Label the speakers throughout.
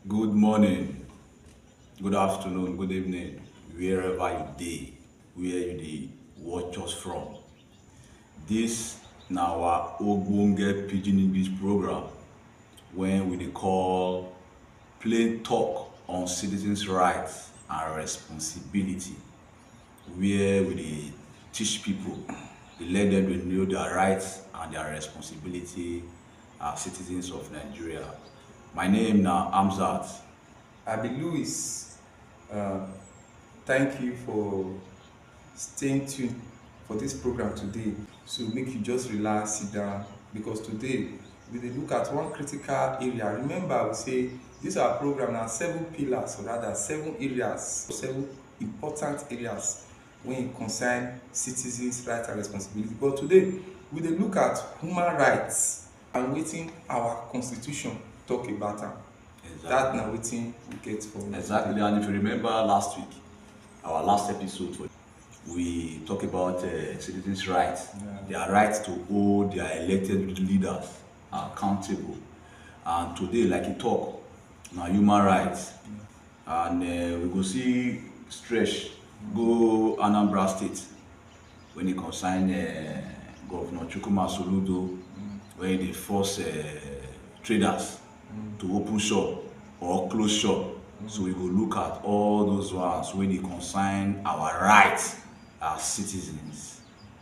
Speaker 1: Good morning, good afternoon, good evening, wherever you dey, where you dey watch us from. This na our ogbonge pidgin English program when we dey call plain talk on citizens' rights and responsibility, where we dey teach people, dey let them dey know their rights and their responsibility as citizens of Nigeria. My name na Amzat.
Speaker 2: I be Louis. Uh, Thank you for staying tuned for this program today. So make you just relax, sit down, because today we dey look at one critical area. Remember, we say this our program na 7 pillars, or rather 7 areas, 7 important areas when it concern citizens' rights and responsibility. But today we dey look at human rights and wetin our constitution talk about am.
Speaker 1: Exactly.
Speaker 2: That na wetin we get for
Speaker 1: Exactly, and if you remember last week, our last episode, we talk about citizens' rights, their right to hold their elected leaders accountable. And today, like you talk, na human rights, and we go see stretch go Anambra State when e concern Governor Chukwuma Soludo, where dey force traders to open shop or close shop. So we go look at all those ones wey dey concern our rights as citizens.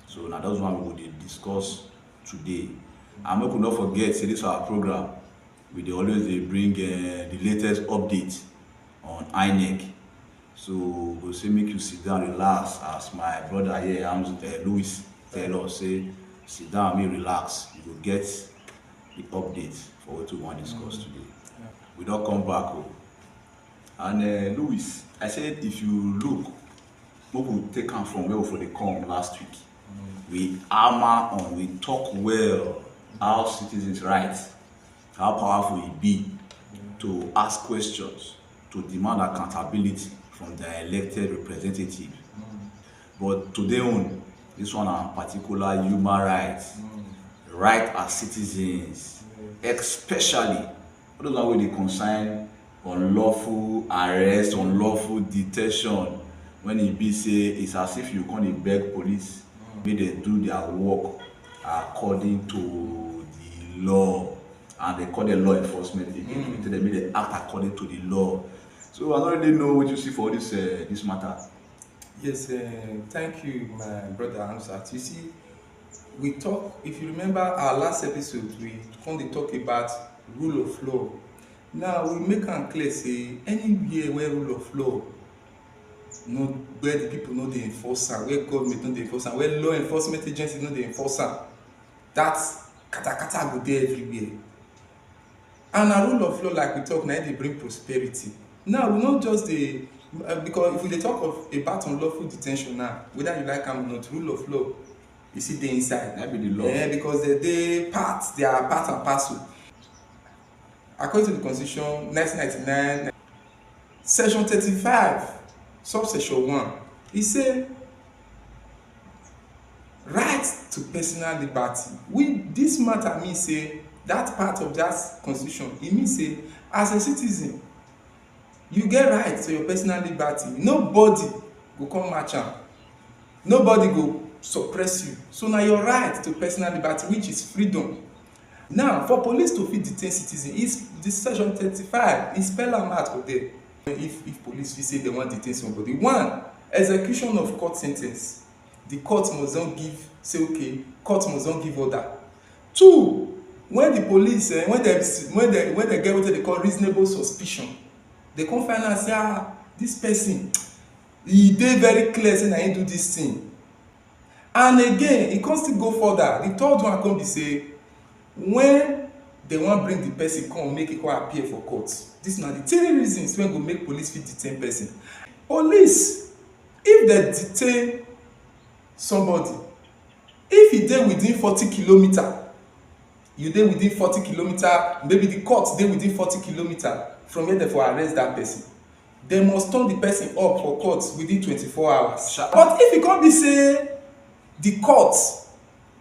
Speaker 1: So na those ones we go dey discuss today. And make we no forget say this our program, we dey always dey bring the latest update on INEC. So we go say make you sit down, relax, as my brother here, Louis, tell us, say sit down, make relax, you go get the update for what we wan discuss today. We don come back o. And Louis, I said if you look, make we take am from where we for dey come last week. We hammer on, we talk well how citizens' rights, how powerful e be to ask questions, to demand accountability from their elected representative. But today on, this one na particular human rights, right as citizens, especially all those one wey dey concern unlawful arrest, unlawful detention, when e be say it's as if you come dey beg police make dem do their work according to the law, and they call them law enforcement again. Tell them make dem act according to the law. So I don't really know what you see for this matter.
Speaker 2: Yes, thank you, my brother Ansat. You see, we talk, if you remember our last episode, we come to talk about rule of law. Now we make am clear say anywhere where rule of law, no, where the people no dey enforce am, where government no dey enforce am, where law enforcement agencies no dey enforce am, that katakata go dey everywhere. And na rule of law, like we talk, na dey bring prosperity. Now we no just dey because if we dey talk of about unlawful detention now, whether you like am or not, rule of law you see dey inside.
Speaker 1: That be the law.
Speaker 2: Because they are part and parcel. According to the Constitution 1999, Section 35, subsection 1, e say right to personal liberty. This matter mean say that part of that constitution, e mean say as a citizen you get right to your personal liberty. Nobody go come match am, nobody go suppress you. So na your right to personal liberty, which is freedom. Now for police to fit detain citizen, is this section 35, e spell am out for there. If police fit say they wan detain somebody, one, execution of court sen ten ce. The court must don give, say okay, court must don give order. Two, when the police when they get wetin they call reasonable suspicion, they come find out say this person, e dey very clear say na him do this thing. And again, e come still go further. The third one come be say when they wan bring the person come make e come appear for court. This na the 3 reasons wey go make police fit detain person. Police, if they detain somebody, if e dey within 40 km, you dey within 40 km, maybe the court dey within 40 km from where they for arrest that person, they must turn the person up for court within 24 hours. But if e come be say the court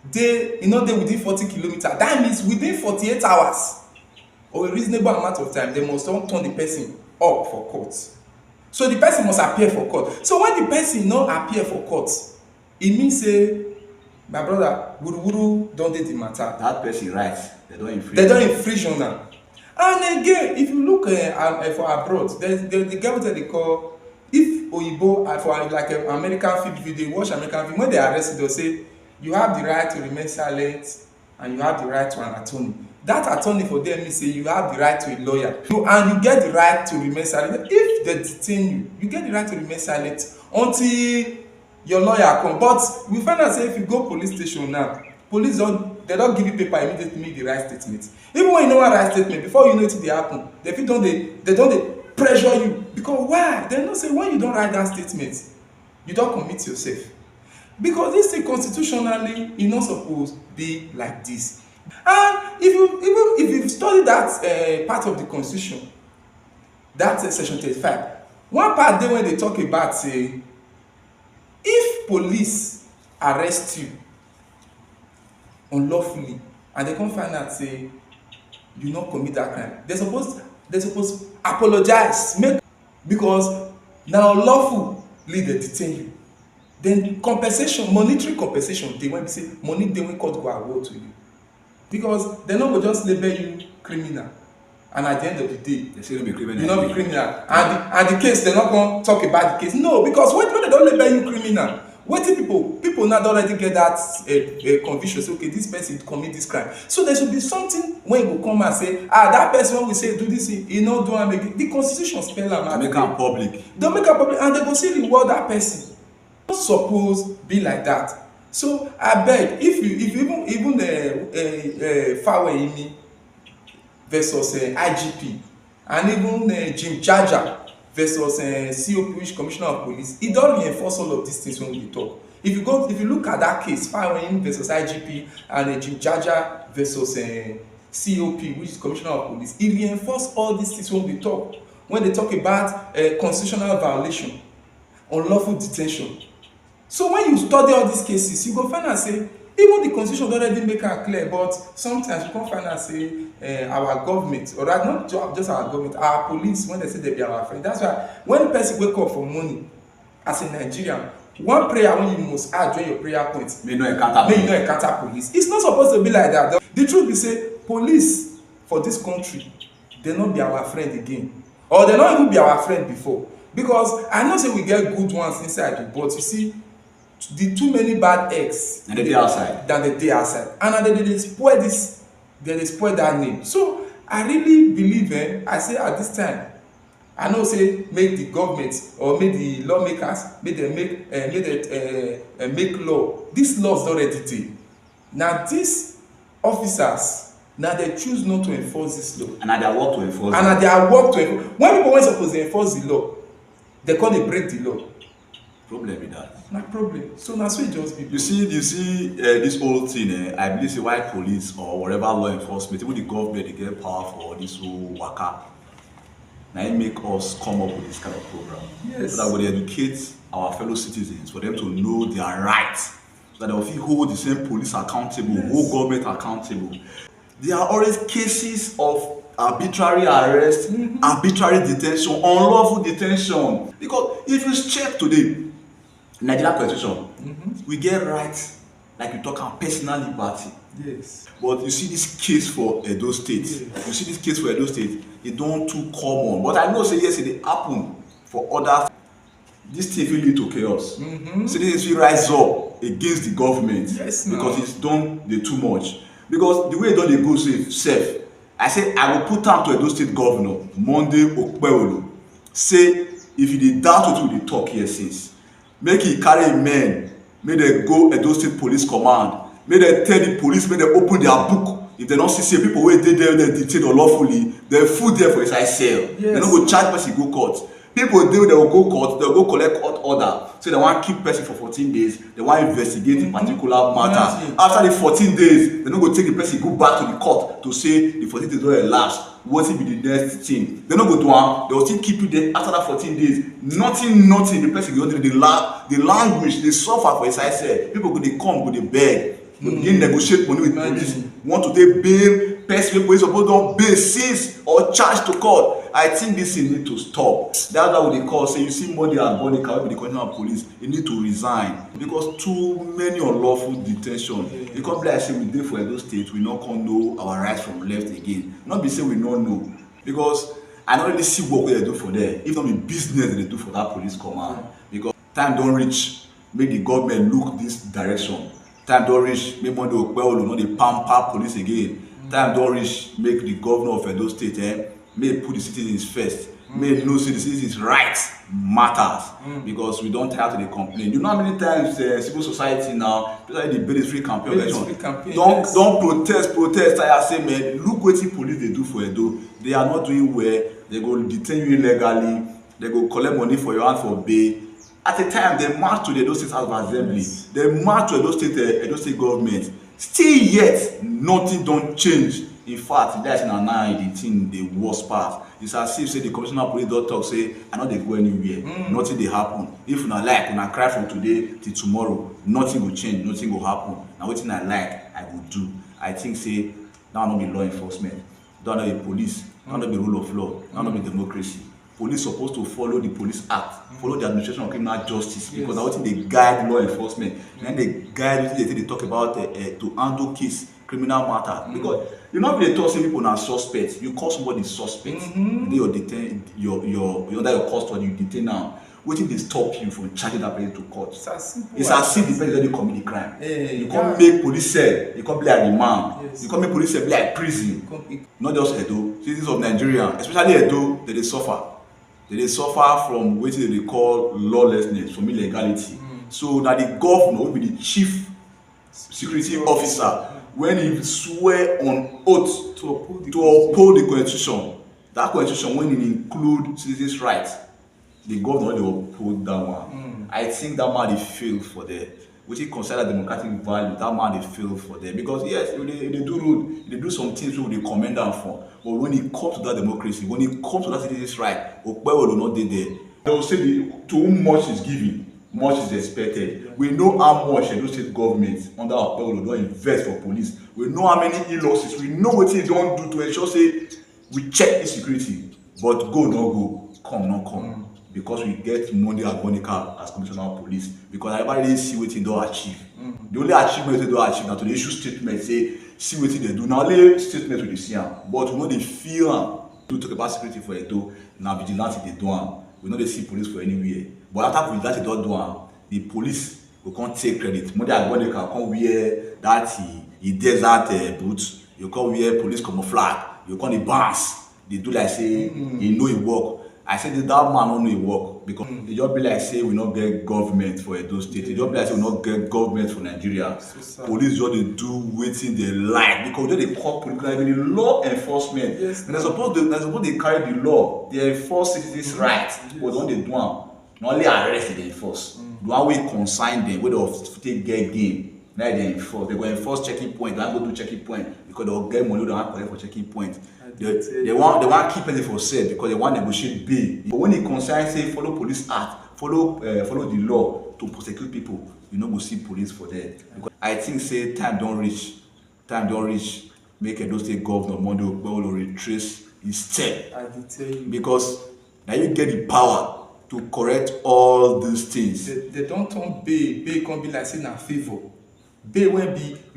Speaker 2: dey, e no dey within 40 km, that means within 48 hours or a reasonable amount of time, they must don turn the person up for court. So the person must appear for court. So when the person no appear for court, e mean say my brother wuruwuru don dey the matter.
Speaker 1: That person right, they don
Speaker 2: infringe on am. And again, if you look for abroad, the get wetin they call, if oyibo for like American film, if you dey watch American film, when they arrest you, they say you have the right to remain silent and you have the right to an attorney. That attorney for them mean say you have the right to a lawyer, and you get the right to remain silent. If they detain you, you get the right to remain silent until your lawyer come. But we find out say if you go police station now, police don give you paper immediately make the right statement. Even when you know one right statement, before you know wetin dey happen, they don dey pressure you, because why? Dem know say when you don write that statement, you don commit yourself. Because this thing constitutionally e no suppose be like this. And if you study that part of the constitution, that section 35, one part dey when they talk about say if police arrest you unlawfully and they come find out say you no commit that crime, they suppose apologize, because na unlawfully they detain you. Then compensation, monetary compensation dey when be say money dey when court go award to you, because they no go just label you criminal and at the end of the day
Speaker 1: they say you be criminal,
Speaker 2: you no be criminal, and the case they no come talk about the case. No, because when they don label you criminal, wetin people now don already get that conviction say okay, this person commit this crime, so there should be something wey go come and say that person wey we say do this thing, e no do am again. The constitution spell am out,
Speaker 1: make am public,
Speaker 2: don make am public, and they go still reward that person. No suppose be like that. So abeg, if you even Faweyimi versus IGP, and even Jim Jaja versus COP, which Commissioner of Police, e don reinforce all of these things when we talk. If you look at that case, Faweyimi versus IGP and Jim Jaja versus COP, which is Commissioner of Police, e reinforce all these things when we talk. When they talk about constitutional violation, unlawful detention. So when you study all these cases, you go find out say even the constitution don already make am clear, but sometimes you come find out say our government, or not just our government, our police, when they say they be our friend. That's why when person wake up for morning as a Nigerian, one prayer when you must add join your prayer point,
Speaker 1: may you no encounter
Speaker 2: police. It's not supposed to be like that. The truth be say police for this country, they no be our friend again, or they no even be our friend before. Because I know say we get good ones inside you, but you see the too many bad eggs
Speaker 1: and they dey outside,
Speaker 2: and they dey spoil this, they dey spoil that name. So I really believe I say at this time, I know say make the government or make the lawmakers make dem make law. These laws don already dey. Na these officers, na they choose not to enforce this law,
Speaker 1: and na their work to enforce,
Speaker 2: when people wey suppose enforce the law, they come dey break the law.
Speaker 1: Problem be that.
Speaker 2: Na problem. So na so e just be.
Speaker 1: You see this whole thing, I believe say why police or whatever law enforcement, even the government, they get power for this whole waka. Now it make us come up with this kind of program.
Speaker 2: Yes.
Speaker 1: So that we educate our fellow citizens, for them to know their rights, so that they will feel hold the same police accountable,
Speaker 2: yes,
Speaker 1: hold government accountable. There are always cases of arbitrary arrest, arbitrary detention, unlawful detention. Because if you check today, Nigerian constitution, we get rights like we talk about personal liberty.
Speaker 2: Yes.
Speaker 1: But you see this case for Edo State. Yes. You see this case for Edo State, it don't too common. But I know say yes, it happen for others. This thing will lead to chaos. Citizens will rise up against the government,
Speaker 2: yes,
Speaker 1: because it's done too much. Because the way it don't go safe. I say I will put am to Edo State Governor Monday Okpebholo. Say if you dey doubt wetin we dey talk here since, make he carry men, make dem go Edo State Police Command, make dem tell the police, make dem open their book. If dem don see say people wey dey there dey detained unlawfully, dem full there for inside cell. Yes. Dem no go charge person go court. People dey wey dem go court, dem go collect court order. So dem wan keep person for 14 days. Dem wan investigate the particular matter. After the 14 days, dem no go take the person go back to the court to say the 14 days don elapse. Wetin be the next thing? Dem no go do am. Dem go still keep you there after that 14 days. Nothing. The person go the language dey suffer for inside cell. People go dey come, go dey beg, go begin negotiate money with police. Want to take bail person wey police suppose don bail, seize or charge to court. I think this thing need to stop. That's why we dey call say you see Monday and Bonica wey be the commissioner of police, he need to resign because too many unlawful detention. E come be like say we dey for Edo State, we no come know our right from left again. Not be say we no know, because I no really see work wey they do for there. If not be business they do for that police command, because time don reach make the government look this direction. Time don reach make Monday Okpebholo no dey pamper police again. Time don reach make the governor of Edo State may put the citizens first. May know say the citizens' rights matters, because we don't try to dey complain. You know how many times civil society now, especially the bail free campaign election, don't protest. I say, man, look wetin police dey do for Edo. They are not doing well. They go detain you illegally. They go collect money for your hand for bail. At the time, they march to the Edo State House of Assembly. They march to Edo State government. Still yet, nothing don't change. In fact, that's na now the thing the worst part. It's as if say the commissioner of police don talk say I no dey go anywhere. Nothing dey happen. If una like, una cry from today till tomorrow, nothing go change, nothing go happen. Na wetin I like, I go do. I think say that no be law enforcement, that no be police, that no be rule of law, that no be democracy. Police supposed to follow the police act, follow the administration of criminal justice, because na wetin dey guide law enforcement. Na dey guide wetin they talk about to handle case, criminal matter. Because you no be dey talk say people na suspect. You call somebody suspect, they your under your custody, you detain am. Wetin dey stop you from charging that person to court? It's as if the person already commit the crime. You can't make police cell, you can't be like remand. You can't make police cell be like prison. Not just Edo, citizens of Nigeria, especially Edo, they suffer. They suffer from what they call lawlessness, from illegality. So now the governor will be the chief security officer when he swear on oath to uphold the constitution. That constitution, when it include citizens' rights, the governor will uphold that one. I think that man they fail for that. Which is considered democratic value, that man they fail for them. Because yes, they do rude, they do some things we they commend them for. But when it comes to that democracy, when it comes to that citizens' right, Okpebholo will not be there. They will say to whom much is given, much is expected. We know how much the state government under Okpebholo don't invest for police. We know how many e-losses, we know what they don't do to ensure say we check the security. But go no go, come no come. Because we get Monday and Bonica as commissioner of police, because everybody see what they don't achieve. The only achievement they don't achieve now to the issue statement say see what they do. Now only statement we see am, but we know they feel am. To talk about security for Edo, now vigilante they do am. We know they see police for anywhere. But after vigilante don't do am, the police will can't take credit. Monday and Bonica can't wear that he desert boots. You can't wear police camouflage. You can't the bands. They do like say he know he work. I said that man only work because they just be like say we not get government for Edo State. They just be like say we not get government for Nigeria. Police just they do waiting they like because they call police the law enforcement. And they're supposed to carry the law. They enforce citizens' rights. But when they do them, not only arrest they enforce. The one we consign them, where they get gain. Now they enforce. They go enforce checking point. They go do checking point because they'll get money. They don't collect for checking point. They want keep it for sale because they want negotiate bail. But when it concerns say follow police act, follow the law to prosecute people, you know go see police for that. Because I think say time don't reach, make Edo State Governor Monday Okpebholo retrace his step.
Speaker 2: I did tell you.
Speaker 1: Because now you get the power to correct all these things.
Speaker 2: They don't turn bail can be like saying a favor. Bail will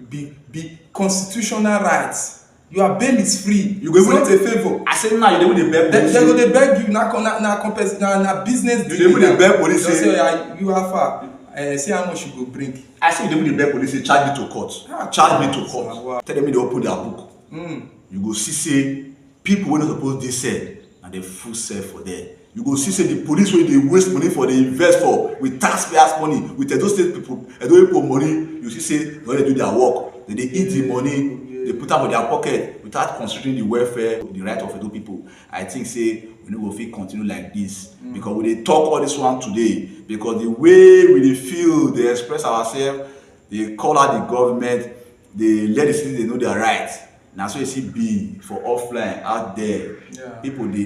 Speaker 2: be constitutional rights. Your bail is free. You go it's not a favor.
Speaker 1: I say now you dey beg police.
Speaker 2: They go dey beg you na business deal.
Speaker 1: You dey beg police
Speaker 2: say you are far. See how much you go bring.
Speaker 1: I say you dey beg police say charge me to court. Charge me to court. Wow. Tell them they open their book. You go see say people wey no suppose dey sell and they full sell for there. You go see say the police wey dey waste money for dey invest for with taxpayers money with Edo State people money. You see say they do their work. They eat the money. They put am for their pocket without considering the welfare, the right of Edo people. I think say we no go fit continue like this because we dey talk all this one today because the way we dey feel, dey express ourselves, dey call out the government, dey let the citizens know their rights. Na so you see be for offline out there. People dey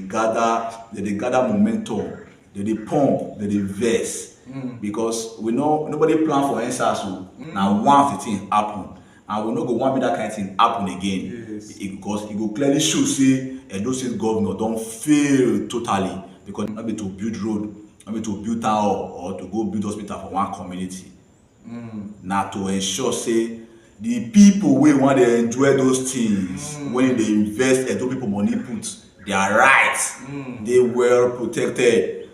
Speaker 1: gather momentum, they dey pump, they dey vex because we know nobody plan for answers. So now once the thing happen. And we no go want me that kind of thing happen again.
Speaker 2: Yes.
Speaker 1: Because it go clearly show say Edo State governor don fail totally, because no be to build road, no be to build town hall, or to go build hospital for one community. Na to ensure say the people wey wan dey enjoy those things, when dey invest Edo people money put, their rights dey well protected.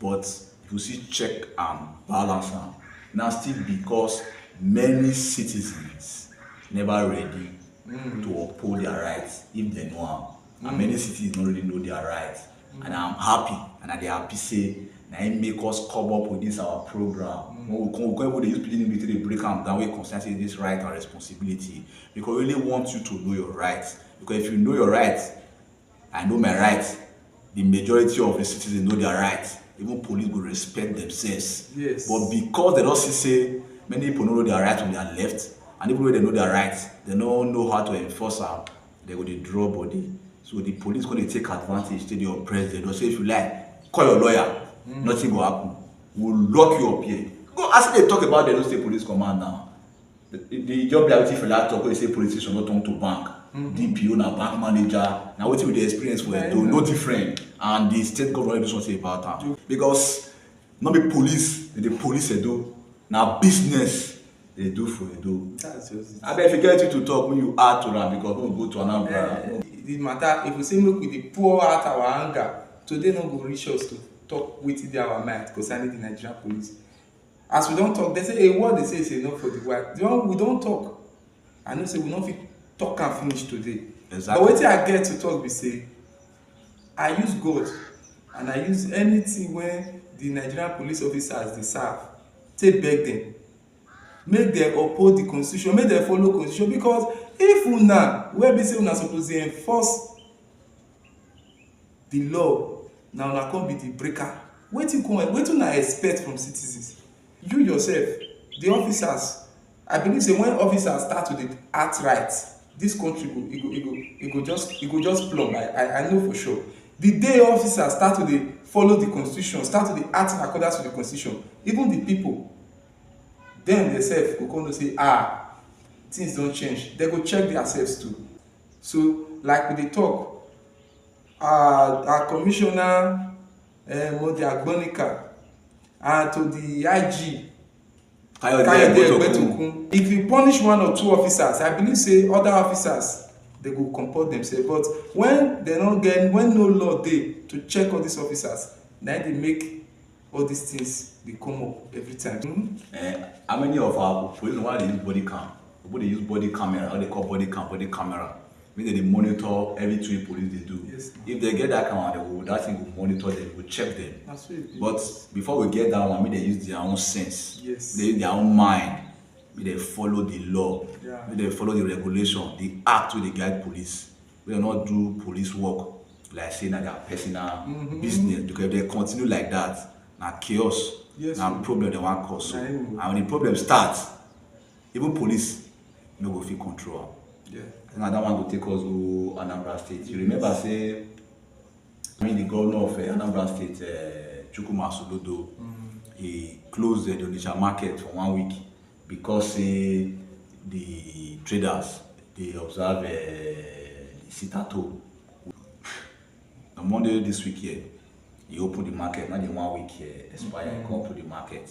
Speaker 1: But you see check and balance am, na still because many citizens never ready to uphold their rights if dem know am, and many citizens no really know their rights. And I'm happy, and I dey happy say na im make us come up with this our program. When we come dey use pidgin English dey break am down wey concern say this right and responsibility, because we really want you to know your rights. Because if you know your rights, I know my rights, the majority of the citizens know their rights. Even police go respect themselves.
Speaker 2: Yes.
Speaker 1: But because they don see say many people no know their rights on their left, and even when they know their rights, they no know how to enforce am, they go dey draw body. So the police go dey take advantage, take dey oppress them. They say if you like, call your lawyer, nothing go happen. We'll lock you up here. Go as they talk about the Edo State Police Command now. The job like wetin fella talk wey say police station no turn to bank. DPO na bank manager. Na wetin we dey experience for Edo, no different. And the state government do something about am. Because no be police, they dey police Edo. Na business they do for Edo.
Speaker 2: That's just it.
Speaker 1: Abeg, if you get you to talk, when you add to am, because when we go to Anambra.
Speaker 2: The matter, if we say make we dey pour out our anger, today no go reach us to talk wetin dey our mind concerning the Nigerian police. As we don talk, they say a word they say is enough for the white. The one we don talk, I know say we no fit talk am finish today.
Speaker 1: Exactly.
Speaker 2: But wetin I get to talk be say, I use God and I use anything wey the Nigerian police officers dey serve take beg them, make dem uphold the constitution, make dem follow constitution. Because if una wey be say una suppose dey enforce the law, na una come be the breaker, wetin una expect from citizens? You yourself, the officers, I believe say when officers start to dey act right, this country go just plumb. I know for sure. The day officers start to dey follow the constitution, start to dey act in accordance with the constitution, even the people dem themselves go come know say things don change. They go check themselves too. So like we dey talk, our commissioner Modi Agbonika, and to the IG Kayode Egbetokun, if you punish one or two officers, I believe say other officers they go comport themselves. But when no law dey to check all these officers, na dey make all these things dey come up every time.
Speaker 1: How many of our police know why they use body cam? People dey use body camera, how they call body camera. Make they moniter every tweet police they do.
Speaker 2: Yes.
Speaker 1: If they get that camera, that thing will monitor them, will check them.
Speaker 2: That's what it is.
Speaker 1: But before we get that one, make they use their own sense.
Speaker 2: Yes.
Speaker 1: They use their own mind. Make they follow the law.
Speaker 2: Yeah.
Speaker 1: Make they follow the regulation, the act wey dey guide police. Make they not do police work like say na their personal business. Because if they continue like that, na chaos.
Speaker 2: Yes,
Speaker 1: na problem they wan cause. So,
Speaker 2: Na
Speaker 1: and when the problem start, even police no go fit control am.
Speaker 2: Yeah.
Speaker 1: Na that one go take us go Anambra State. You remember say, the governor of Anambra State, Chukwuma Soludo, he closed the Onitsha market for 1 week because the traders they observe the sit-at-home. On Monday this week here, he opened the market. Not the 1 week here expire. He come open the market,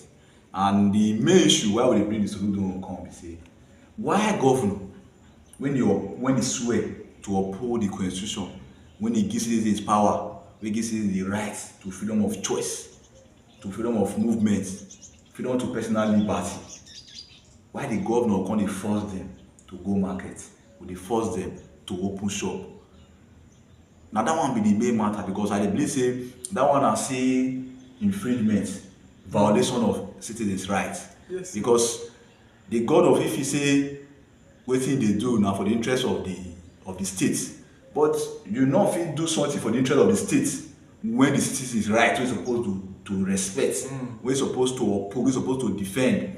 Speaker 1: and the main issue why we dey bring the Soludo come be say, why governor, when he swear to uphold the constitution, when he gives citizens power, when he gives citizens the right to freedom of choice, to freedom of movement, freedom to personal liberty, why the governor can't force them to go market? Will they force them to open shop? Now that one be the main matter, because I believe say that one I say infringement, violation of citizens' rights.
Speaker 2: Yes.
Speaker 1: Because the God of if he say wetin they do now for the interest of the state, but you no fit do something for the interest of the state when the citizens' right wey supposed to respect, wey supposed to uphold, wey supposed to defend.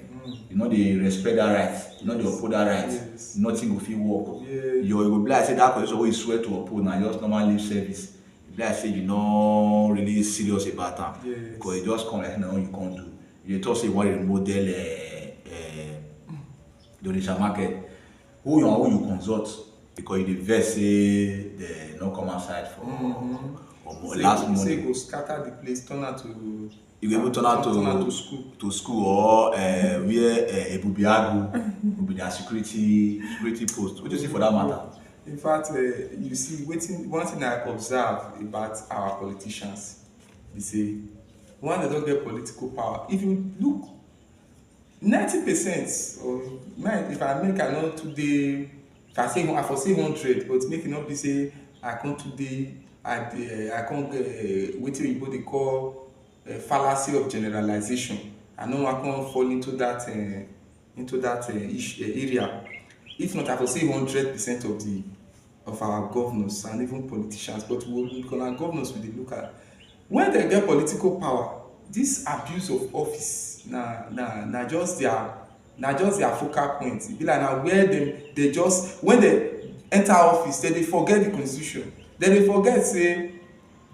Speaker 1: You know they respect that right, you know they uphold that right.
Speaker 2: Yes.
Speaker 1: Nothing go fit work.
Speaker 2: Yeah.
Speaker 1: You go be like say that constitution wey you swear to uphold na just normal lip service. E be like say you no really serious about am.
Speaker 2: Yes.
Speaker 1: Because e just come like na you come do. You dey talk say you wan remodel the Onitsha market. Who you consult? because you dey vex say they no come outside for last
Speaker 2: month. Say
Speaker 1: month.
Speaker 2: go scatter the place, turn out to.
Speaker 1: You go even turn out to school or where Ebubiagu will be their security post. What do you see for that matter?
Speaker 2: In fact, you see, one thing I observe about our politicians, they say, one, they don't get political power. If you look, 90%, or if I make I know today, if I say I for say 100, but make it not be say I come today, I can't get wetin oyibo dey call fallacy of generalization. I know I can't fall into that area. If not, I for say 100% of our governors and even politicians, but because our governors we dey look at when they get political power, this abuse of office na just their focal point. E be like na where they just when they enter office, they dey forget the constitution. They dey forget say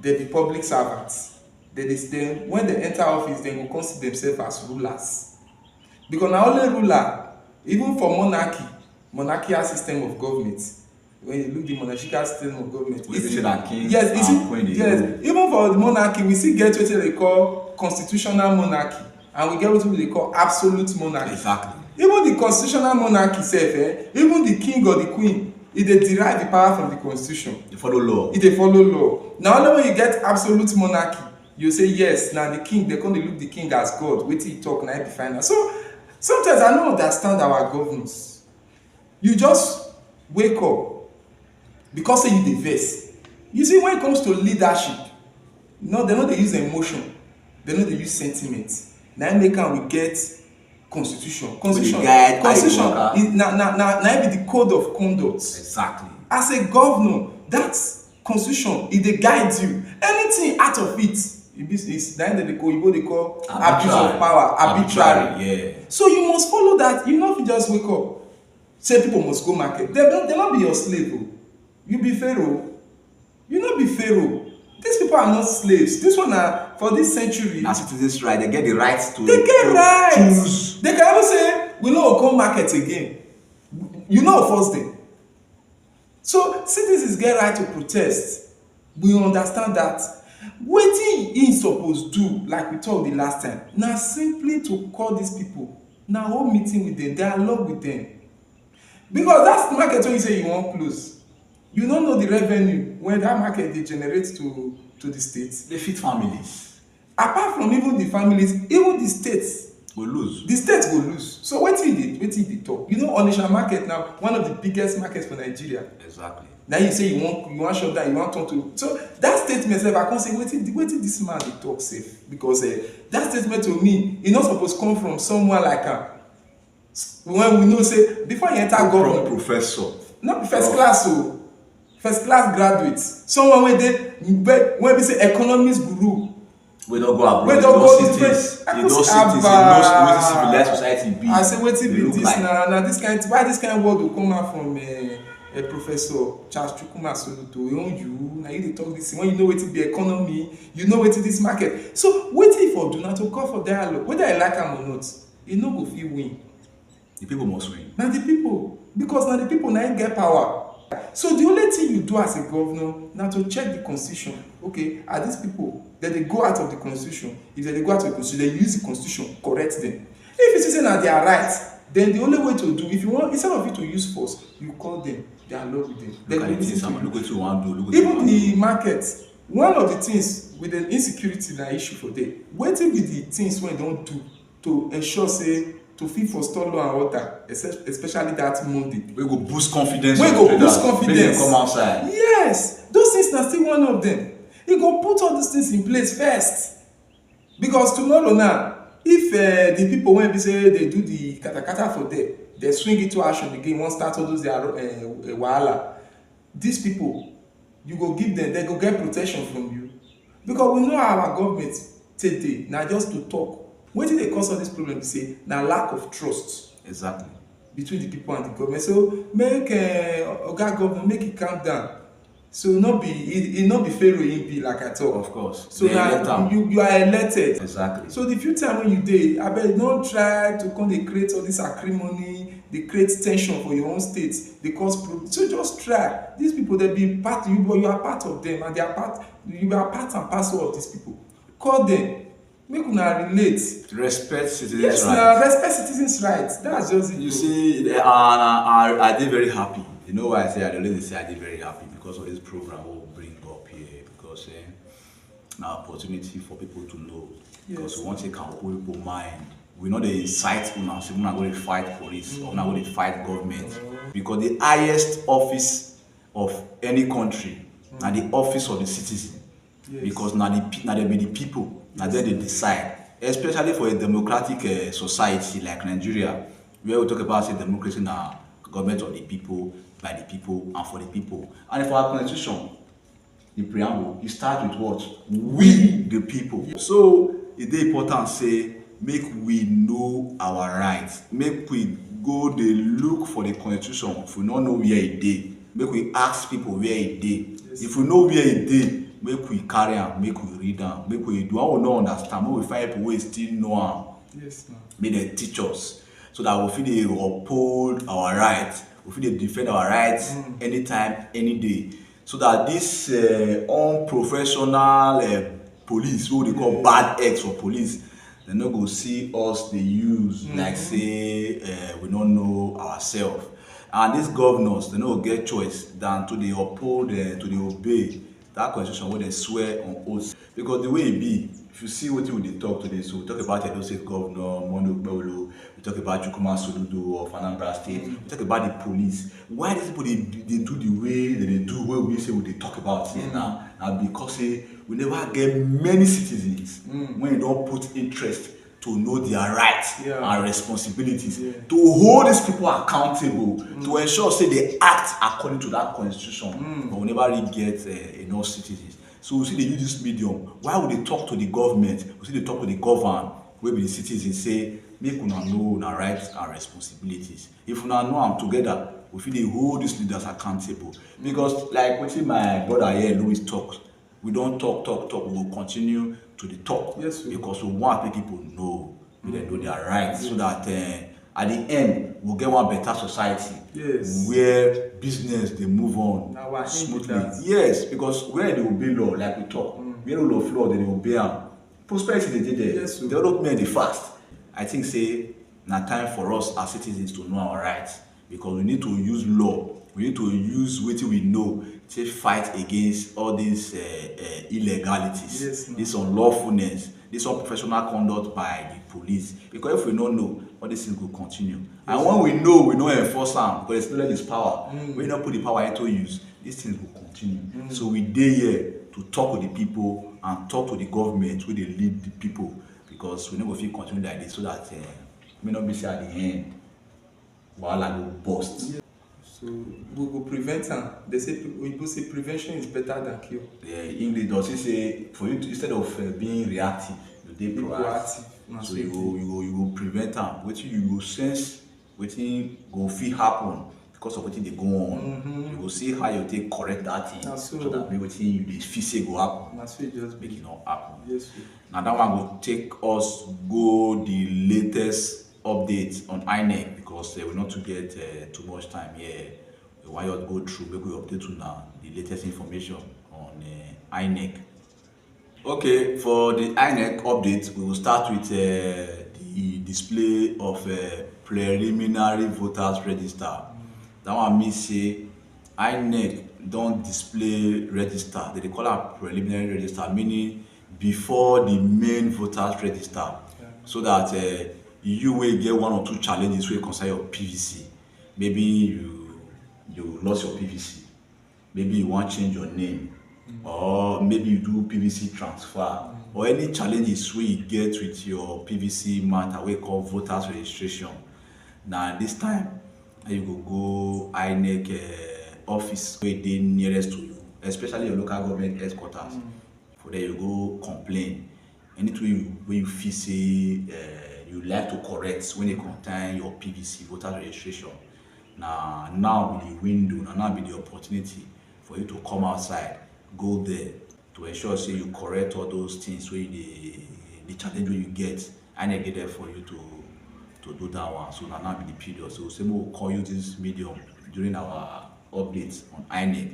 Speaker 2: they be public servants. They when they enter office, they go consider themselves as rulers. Because na only ruler, even for monarchical system of government, when you look the monarchical system of government, yes, even for the monarchy, we still get wetin they call constitutional monarchy, and we get wetin they call absolute monarchy.
Speaker 1: Exactly.
Speaker 2: Even the constitutional monarchy sef, even the king or the queen, e dey derive the power from the constitution.
Speaker 1: They follow law.
Speaker 2: E dey follow law. Na only when you get absolute monarchy, you say yes, na the king, they come dey look the king as God. Wetin he talk na him be final. So sometimes I no understand our governors. You just wake up because say you dey vex. You see, when it comes to leadership, no, they no dey use emotion, they no dey use sentiment. Na im make am we get constitution na be the code of conduct.
Speaker 1: Exactly.
Speaker 2: As a governor, that constitution e dey guide you. Anything out of it is na im dey call abuse of power, arbitrary.
Speaker 1: Yeah.
Speaker 2: So you must follow that. You no fit just wake up say people must go market. They no be your slave o. You be pharaoh. You no be pharaoh. These people are not slaves. This one na for this century.
Speaker 1: Na citizens' right. They get the right to
Speaker 2: choose. They can even say we no go come market again. You no force them. So citizens get right to protest. We understand that. Wetin im suppose do, like we talk the last time, na simply to call these people, na hold meeting with them, dialogue with them. Because that market wey you say you wan close, you no know the revenue wey that market dey generate to the state.
Speaker 1: Dey feed families.
Speaker 2: Apart from even the families, even the states
Speaker 1: go lose.
Speaker 2: The state go lose. So wetin e dey talk? You know, Onitsha market na one of the biggest markets for Nigeria.
Speaker 1: Exactly.
Speaker 2: Now you say you wan shut down, you wan turn to. So that statement sef, I come say wetin this man dey talk sef, because that statement to me, e no suppose come from someone like am. When we know say before you enter government,
Speaker 1: professor,
Speaker 2: not first class o, first class graduate, someone wey be say economist guru.
Speaker 1: We don't go abroad. We don't go cities. You don't cities. You know wetin civilized society be.
Speaker 2: I say wetin be this na this kind, why this kind word go come out from Professor Charles Chukwuma Soludo? You na you dey talk this thing when you know wetin be economy, you know wetin this market. So wetin for do na to call for dialogue, whether I like am or not, e no go fit win.
Speaker 1: The people must win.
Speaker 2: Na the people, because na the people na im get power. So the only thing you do as a governor na to check the constitution. Okay, are these people that they go out of the constitution? If they go out of the constitution, they use the constitution, correct them. If you say that they are right, then the only way to do, if you want, instead of you to use force, you call them, dialogue with them. Even the market, one of the things with the insecurity na issue for them, wetin be the things wey don do to ensure say to fit forestall law and order, especially that Monday.
Speaker 1: We go boost confidence.
Speaker 2: We go boost confidence.
Speaker 1: Make them come outside.
Speaker 2: Yes, those things na still one of them. You go put all these things in place first, because tomorrow now, if the people wey be say they do the katakata for them, they swing into action again, wan start all those their wahala. These people, you go give them, they go get protection from you, because we know our government today na just to talk. Wetin dey cause all this problem be say na lack of trust.
Speaker 1: Exactly.
Speaker 2: Between the people and the government. So make oga governor make e calm down. so no be e no be pharaoh im be like I talk.
Speaker 1: Of course.
Speaker 2: So na you are elected.
Speaker 1: Exactly.
Speaker 2: So the few time when you dey abeg no try to come dey create all this acrimony, dey create ten sion for your own state, dey cause problem. So just try. These people dey be part, you are part of them, and they are part, you are part and parcel of these people. Call them, make una relate.
Speaker 1: Respect citizens'
Speaker 2: Yes,
Speaker 1: rights.
Speaker 2: na respect citizens' rights. That's just it.
Speaker 1: You see, I dey very happy. You know why I say I always say I dey very happy because of this program we bring up here, because na opportunity for people to know. Because we want to can open people mind. We know dey incite una, say una go dey fight police or una go dey fight government. Because the highest office of any country na the office of the citizen.
Speaker 2: Yes.
Speaker 1: Because na dem be the people, na dem dey decide. Especially for a democratic society like Nigeria, where we talk about say democracy na government of the people, by the people, and for the people. And for our constitution, the preamble, it starts with what? We the people. So e dey important say make we know our rights, make we go dey look for the constitution. If we no know where e dey, make we ask people where e dey. Yes. If we know where e dey, make we carry am, make we read am, make we do. I will not understand, make we find people wey still know am.
Speaker 2: Yes, ma'am.
Speaker 1: Make dem teach us, so that we fit dey uphold our rights, we fit dey defend our rights anytime, any day. So that this unprofessional police, wey we dey call bad eggs for police, dem no go see us dey use like say we no know ourselves. And these governors, dem no go get choice than to dey uphold, to dey obey that constitution wey dem swear on oath. Because the way e be, if you see wetin we dey talk today, so we talk about Edo State Governor Monday Okpebholo, we talk about Chukwuma Soludo of Anambra State, we talk about the police. Why these people dey do the way they dey do, wey we say we dey talk about here now? Na because say we never get many citizens when you don put interest to know their rights and responsibilities, to hold these people accountable, to ensure say they act according to that constitution. But we never really get enough citizens. So we see they use this medium. Why would they talk to the government? We see they talk to the government, where be the citizens say, make una know una rights and responsibilities. If una know am together, we feel they hold these leaders accountable. Because like wetin my brother here Louis talks, we don't talk, we will continue to the talk.
Speaker 2: Yes,
Speaker 1: because we want make people know, they know their rights, so that at the end we'll get one better society.
Speaker 2: Yes.
Speaker 1: Where business they move on
Speaker 2: Now,
Speaker 1: smoothly. Yes, because where they obey law, like we talk, where rule of law they obey am. Prosperity they did there.
Speaker 2: Yes,
Speaker 1: development they fast. I think say now time for us as citizens to know our rights, because we need to use law. We need to use what we know to fight against all these illegalities,
Speaker 2: yes,
Speaker 1: this unlawfulness, this unprofessional conduct by the police. Because if we don't know, all these things will continue. Yes. And when we know enforce them, because it's knowledge is power. When we don't put the power into use, these things will continue. So we dey here to talk with the people and talk to the government where they lead the people, because we never feel continue like this, so that may not be say at the end, wahala go burst.
Speaker 2: So we go prevent am. They say people say prevention is better than cure.
Speaker 1: English does say for you to, instead of being reactive, you dey proactive. So you go prevent am. Wetin you go sense wetin go fit happen because of wetin dey go on. You go see how you take correct that thing, so that maybe wetin you dey feel say go happen, make it not happen.
Speaker 2: Yes.
Speaker 1: Now that one go take us go the latest updates on INEC, because we not to get too much time here. We want you to go through, make we update you now the latest information on INEC. Okay, for the INEC update, we will start with the display of preliminary voters register. That one means say INEC don't display register. They call it preliminary register, meaning before the main voters register, so that you will get one or two challenges wey concern your PVC. Maybe you lost your PVC, maybe you want change your name, or maybe you do PVC transfer, or any challenges wey you get with your PVC matter wey call voters registration. Now this time you go INEC office wey dey nearest to you, especially your local government headquarters. For there you go complain anything wey you feel say you like to correct when they contain your PVC voter registration. Now be the window, now be the opportunity for you to come outside, go there to ensure say you correct all those things wey the challenge wey you get. INEC get there for you to do that one. So now be the period. So say we will call you this medium during our updates on INEC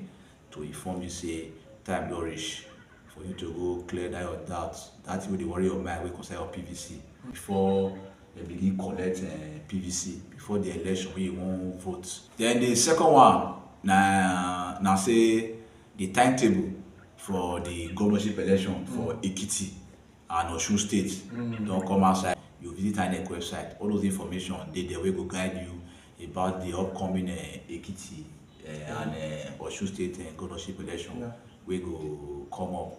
Speaker 1: to inform you say time don reach for you to go clear that your doubts, that thing wey dey worry your mind wey concern your PVC before dem begin collect PVC before the election wey you wan vote. Then the second one na say the timetable for the governorship election for Ekiti and Osun State don come outside. You visit INEC website, all those information dey there wey go guide you about the upcoming Ekiti and Osun State governorship election wey go come up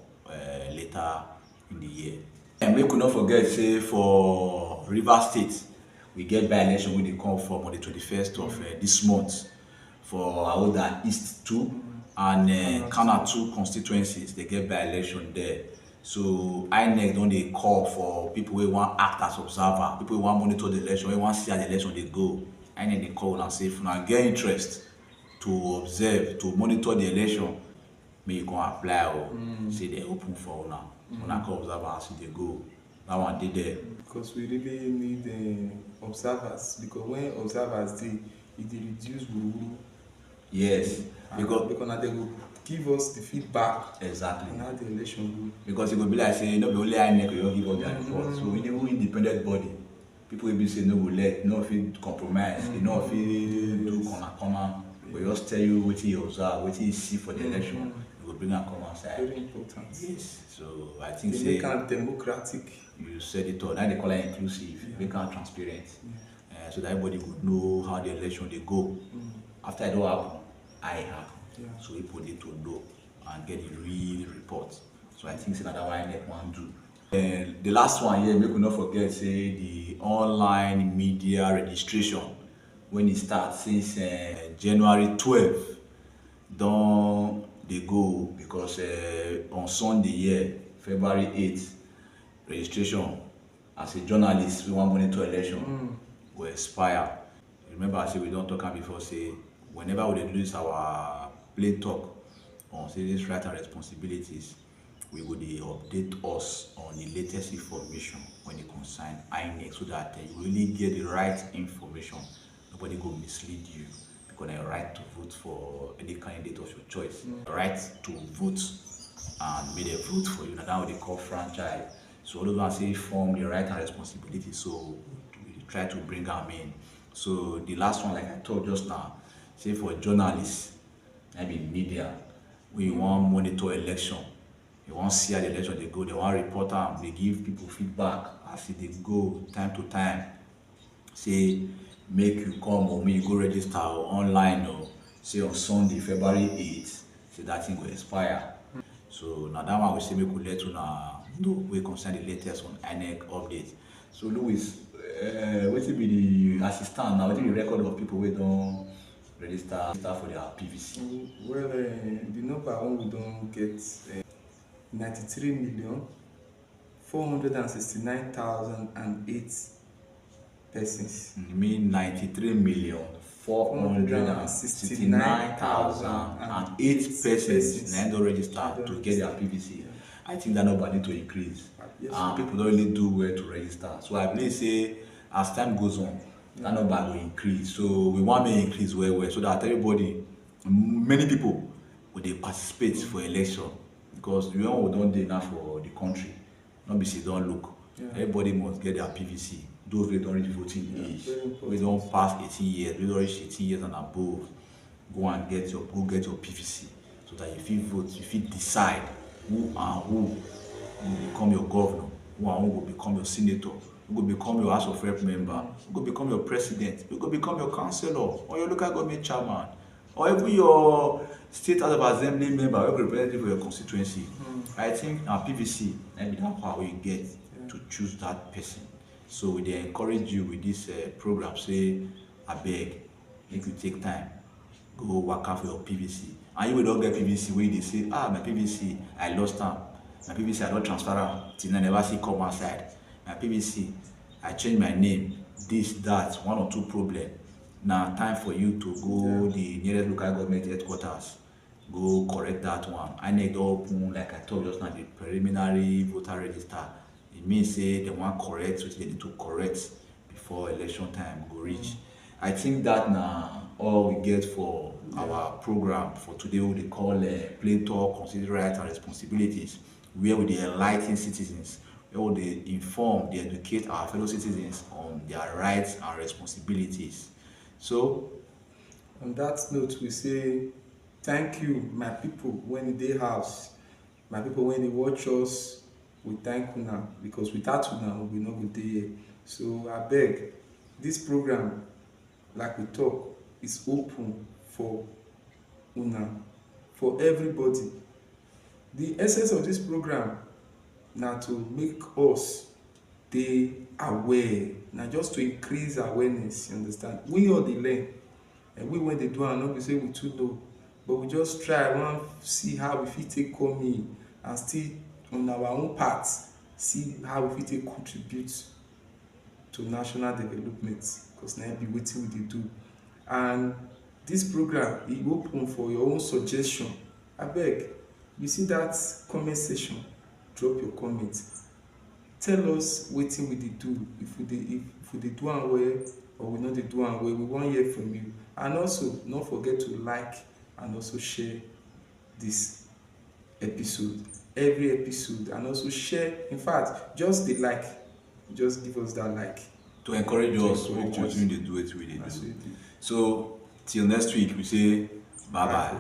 Speaker 1: later in the year. And make we not forget say for Rivers State we get by-election wey dey come from on the 21st of this month for Aoda East 2 and Kana 2 constituencies. They get by-election there. So INEC don dey call for people wey wan act as observer, people wey wan monitor the election, wey wan see how the election dey go. INEC dey call una say if una get interest to observe, to monitor the election, make you come apply o. Say they open for una. Una come observe as e dey go. That one dey there.
Speaker 2: Because we really need observers, because when observers dey, it dey reduce wuruwuru.
Speaker 1: Yes, because
Speaker 2: now they will give us the feedback.
Speaker 1: Exactly.
Speaker 2: On how the election go.
Speaker 1: Because it go be like say no be only INEC wey give us their report. So we need an independent body. People wey be say no go let, no fit compromise, no fit do corner. We just tell you wetin you observe, wetin you see for the election. We go bring am come outside.
Speaker 2: Very important.
Speaker 1: Yes. So I think
Speaker 2: they
Speaker 1: say
Speaker 2: make am democratic.
Speaker 1: You said it all. Now they call it inclusive, make am transparent. So that everybody would know how the election dey go. After it all happen, I happen. So people need to know and get the real report. So I think say that why INEC wan do. And the last one here, make we not forget say the online media registration when it starts since January 12 don dey go, because on Sunday here, February 8th, registration as a journalist we wan monitor election will expire. Remember I say we don talk am before say whenever we dey do this our plain talk on citizens' rights and responsibilities, we go dey update us on the latest information when it concern INEC, so that you really get the right information. Nobody go mislead you, because you right to vote for any candidate of your choice. Right to vote and may they vote for you. Now that what they call franchise. So all those ones say form the right and responsibility. So we try to bring them in. So the last one, like I told just now, say for journalists, maybe media, we want monitor election. They want see how the election they go. They want report them. They give people feedback as they go time to time. Say make you come or make you go register or online or say on Sunday, February 8th. Say that thing will expire. So now that one we say make we let you know we concern the latest on INEC update. So Louis, what will be the assistant now? What will be the record of people who don't register for their PVC?
Speaker 2: Well, the number one we don't get 93,469,008 persons.
Speaker 1: You mean 93,469,008 persons now don't register to get their PVC. I think that number need to increase. People don't really do well to register. So I believe say as time goes on, that number will increase. So we want to increase well, so that everybody, many people, will they participate for election, because we don't do enough for the country. Not be say don't look. Everybody must get their PVC. Those who don't reach voting age, we don't pass 18 years, we don't reach 18 years and above, go get your PVC, so that if you vote, if you decide who will become your governor, who will become your senator, who will become your House of Rep member, who will become your president, who will become your councillor, or your local government chairman, or even your state House of Assembly member, who will represent you for your constituency. I think our PVC, maybe that's how we get to choose that person. So we encourage you with this program, say, I beg, make you take time, go work out for your PVC. And you will not get PVC where they say, my PVC, I lost them. My PVC, I don't transfer them, till I never see come outside. My PVC, I change my name, this, that, one or two problem. Now time for you to go the nearest local government headquarters, go correct that one. INEC don open, like I talk just now, the preliminary voter register. E mean say dem wan correct wetin dem need to correct before election time go reach. I think that na all we get for our program for today, wey we dey call plain talk constitutional rights and responsibilities, where we dey enligh ten citizens, where we dey inform, dey educate our fellow citizens on their rights and responsibilities. So
Speaker 2: on that note, we say thank you, my people when e dey house, my people when dey watch us. We thank una, because without una we no go dey here. So abeg, this program, like we talk, is open for una, for everybody. The essence of this program na to make us dey aware, na just to increase awareness, you understand. We all dey learn, and we when dey do am, no be say we too know, but we just try wan see how we fit take come in and still on our own part see how we fit take contribute to national development, because na be wetin we dey do. And this program e open for your own suggestion. Abeg, you see that comment section, drop your comment, tell us wetin we dey do, if we dey do am well or we no dey do am well. We wan hear from you. And also, no forget to like and also share this episode, every episode, and also share. In fact, just dey like, just give us that like
Speaker 1: to encourage us, we continue to do it we dey do. So till next week, we say bye bye.